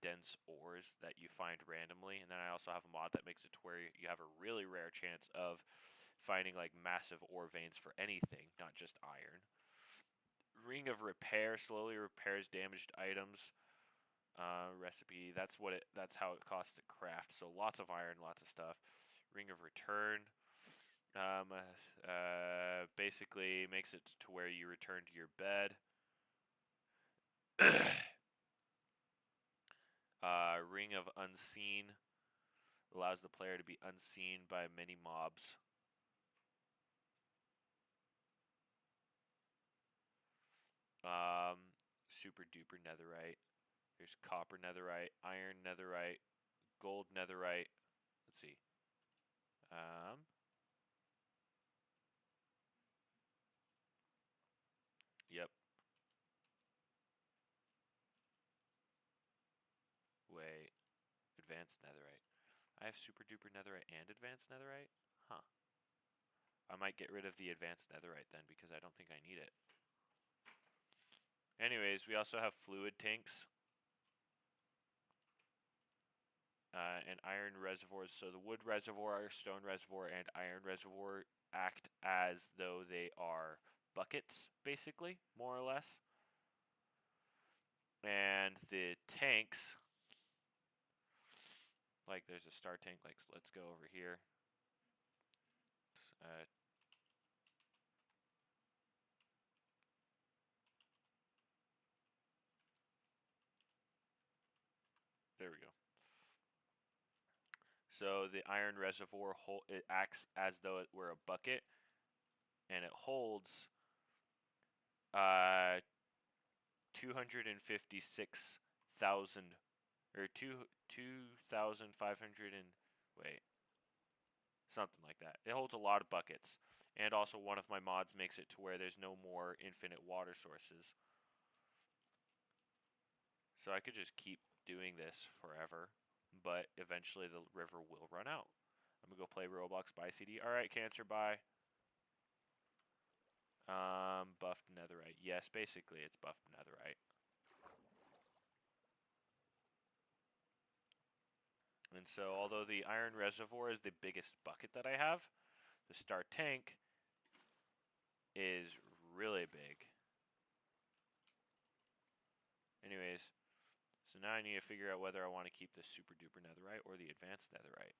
dense ores that you find randomly, and then I also have a mod that makes it to where you have a really rare chance of finding like massive ore veins for anything, not just iron. Ring of Repair slowly repairs damaged items. Recipe, that's how it costs to craft. So lots of iron, lots of stuff. Ring of Return, basically makes it to where you return to your bed. Ring of Unseen allows the player to be unseen by many mobs. Super duper netherite. There's copper netherite, iron netherite, gold netherite. Let's see. Yep. Wait. Advanced netherite. I have super duper netherite and advanced netherite? Huh. I might get rid of the advanced netherite then because I don't think I need it. Anyways, we also have fluid tanks. And iron reservoirs. So the wood reservoir, stone reservoir, and iron reservoir act as though they are buckets, basically, more or less. And the tanks, like there's a star tank, like let's go over here. There we go. So the iron reservoir, it acts as though it were a bucket, and it holds 256,000 or 2,500 and wait, something like that. It holds a lot of buckets, and also one of my mods makes it to where there's no more infinite water sources. So I could just keep doing this forever, but eventually the river will run out. I'm gonna go play Roblox. Bye, CD. All right, Cancer. Bye. Buffed netherite. Yes, basically it's buffed netherite. And so, although the iron reservoir is the biggest bucket that I have, the star tank is really big. Anyways, so now I need to figure out whether I want to keep the super duper netherite or the advanced netherite.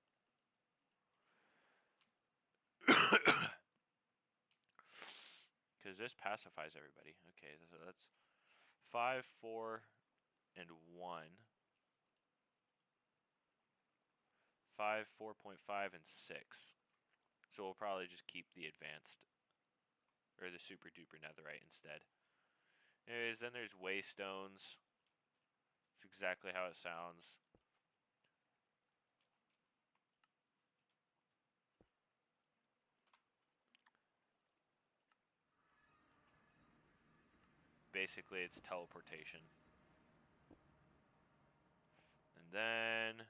Because this pacifies everybody. Okay, so that's 5, 4, and 1. 5, 4.5, and 6. So we'll probably just keep the advanced, or the super duper netherite instead. Anyways, then there's waystones. It's exactly how it sounds. Basically, it's teleportation. And then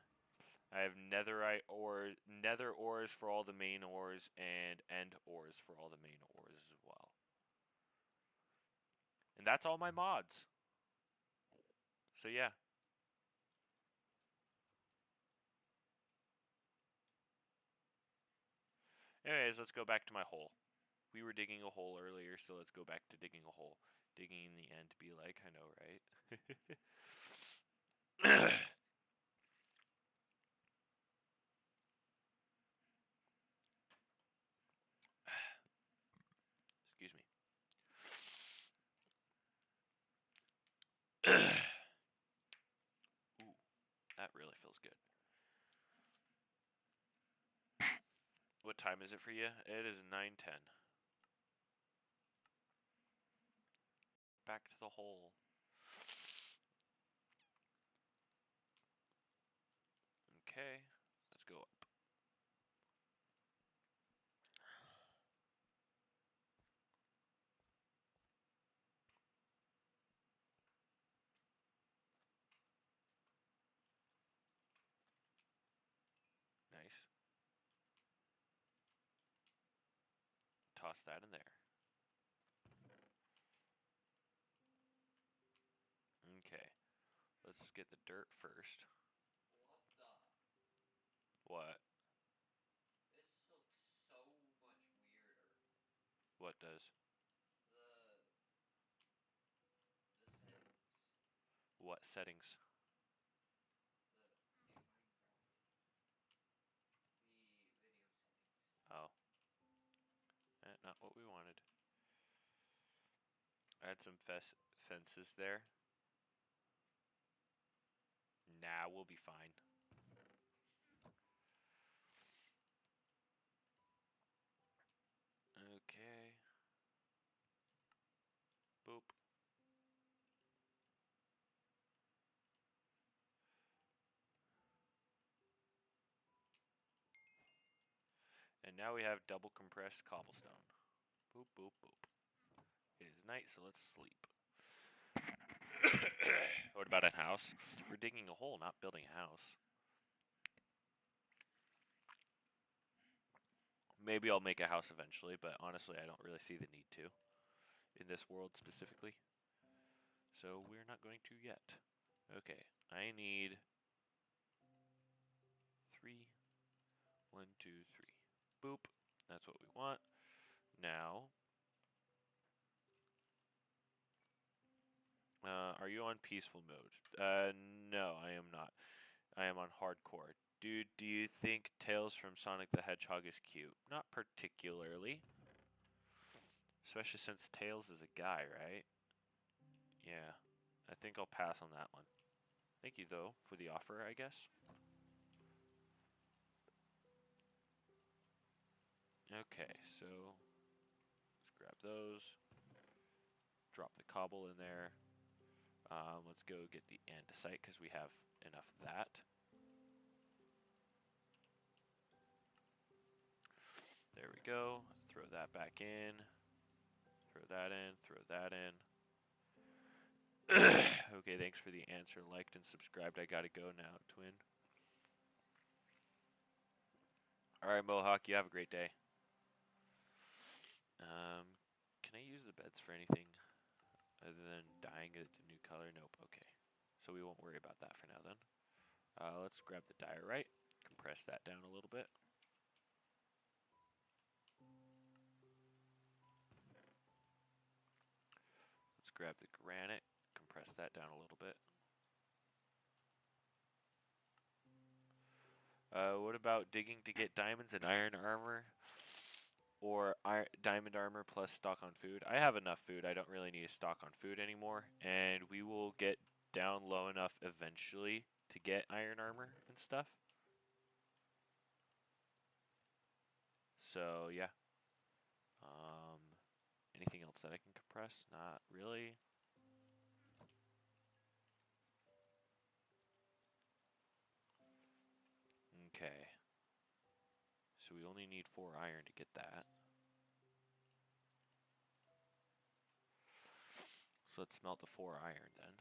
I have netherite ore, nether ores for all the main ores, and end ores for all the main ores as well. And that's all my mods. So yeah. Anyways, let's go back to my hole. We were digging a hole earlier, so let's go back to digging a hole. Digging in the end be like, I know, right? Excuse me. Ooh, that really feels good. What time is it for you? It is 9:10. Back to the hole. Okay, let's go up. Nice. Toss that in there. Okay, let's get the dirt first. What the? What? This looks so much weirder. What does? The settings. What settings? In Minecraft. The video settings. Oh. Not what we wanted. Add some fences there. Nah, we'll be fine. Okay. Boop. And now we have double compressed cobblestone. Boop, boop, boop. It is night, so let's sleep. What about a house? We're digging a hole, not building a house. Maybe I'll make a house eventually, but honestly, I don't really see the need to. In this world specifically. So we're not going to yet. Okay, I need 3. 1, 2, 3. Boop. That's what we want. Now, are you on peaceful mode? No, I am not. I am on hardcore. Dude, do you think Tails from Sonic the Hedgehog is cute? Not particularly. Especially since Tails is a guy, right? Yeah. I think I'll pass on that one. Thank you, though, for the offer, I guess. Okay, so let's grab those. Drop the cobble in there. Let's go get the andesite because we have enough of that. There we go. Throw that back in. Throw that in. Throw that in. Okay, thanks for the answer. Liked and subscribed. I gotta go now, twin. Alright, Mohawk, you have a great day. Can I use the beds for anything other than dyeing it a new color? Nope, okay. So we won't worry about that for now then. Let's grab the diorite, compress that down a little bit. Let's grab the granite, compress that down a little bit. What about digging to get diamonds and iron armor? Or diamond armor plus stock on food? I have enough food. I don't really need to stock on food anymore. And we will get down low enough eventually to get iron armor and stuff. So, yeah. Anything else that I can compress? Not really. Okay. So we only need 4 iron to get that. So let's smelt the 4 iron then.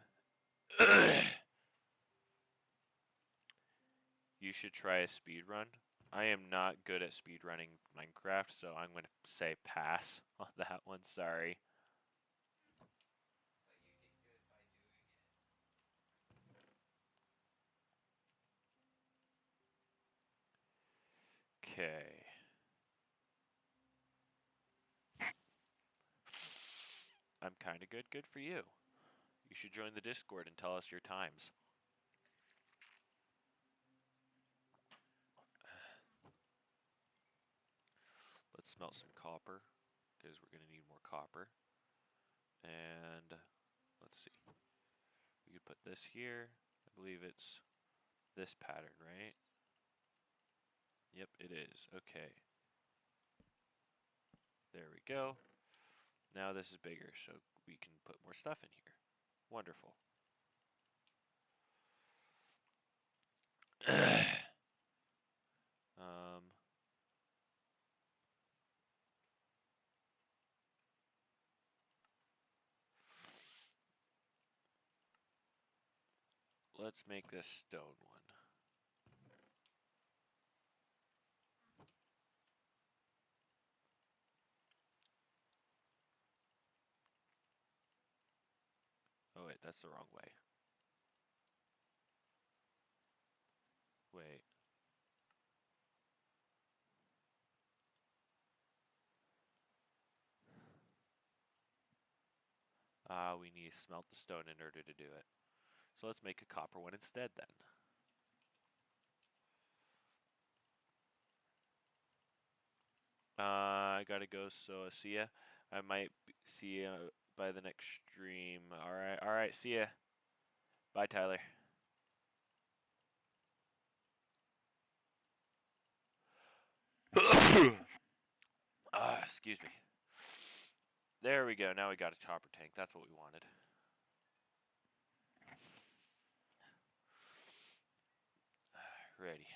You should try a speed run. I am not good at speed running Minecraft, so I'm going to say pass on that one. Sorry. But you did good by doing it. Okay. I'm kind of good. Good for you. You should join the Discord and tell us your times. Let's smelt some copper, because we're going to need more copper. And let's see. We could put this here. I believe it's this pattern, right? Yep, it is. Okay. There we go. Now this is bigger, so we can put more stuff in here. Wonderful. Let's make this stone one. Oh wait, that's the wrong way. Wait. We need to smelt the stone in order to do it. So let's make a copper one instead then. I gotta go, so see ya. I might see ya by the next stream. Alright, see ya. Bye, Tyler. Excuse me. There we go, now we got a copper tank. That's what we wanted. Ready.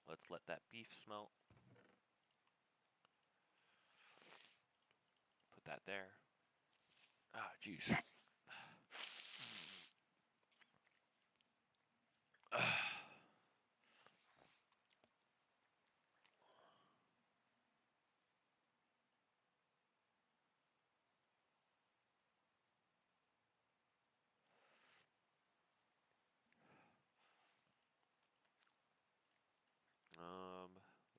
Let's let that beef smelt. Put that there. Ah, jeez.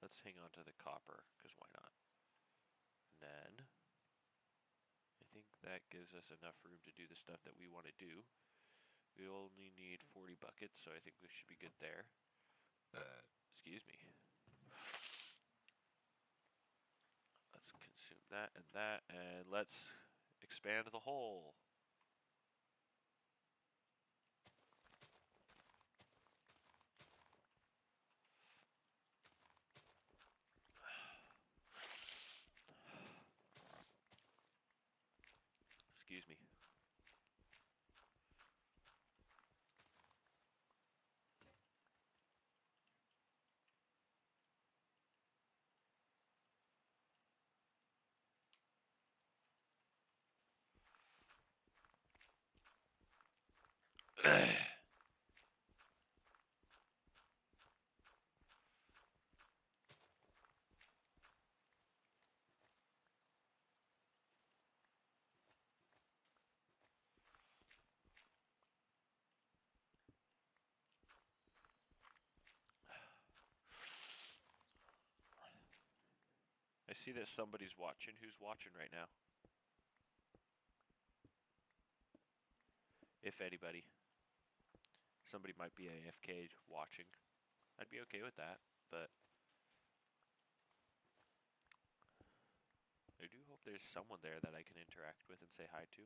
Let's hang on to the copper, because why not? And then, I think that gives us enough room to do the stuff that we want to do. We only need 40 buckets, so I think we should be good there. Excuse me. Let's consume that, and let's expand the hole. Excuse me. I see that somebody's watching. Who's watching right now? If anybody. Somebody might be AFK watching. I'd be okay with that, but I do hope there's someone there that I can interact with and say hi to.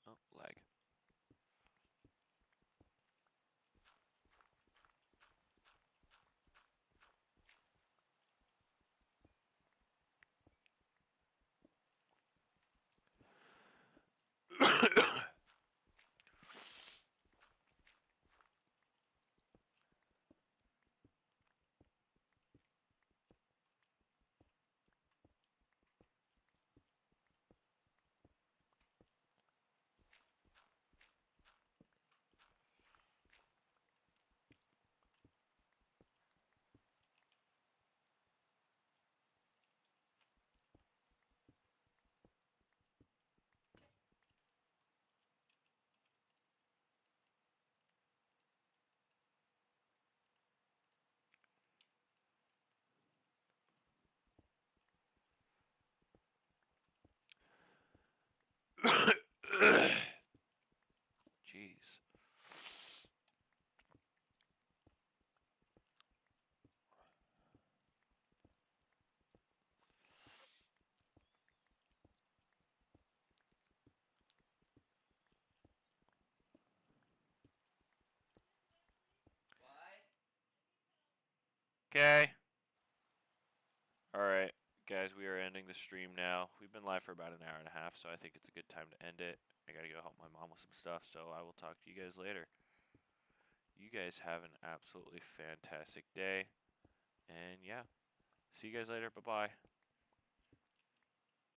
Oh, lag. Jeez. What? Okay. Alright, guys, we are ending the stream now. We've been live for about an hour and a half, so I think it's a good time to end it. I gotta go help my mom with some stuff, so I will talk to you guys later. You guys have an absolutely fantastic day. And yeah, see you guys later. Bye bye.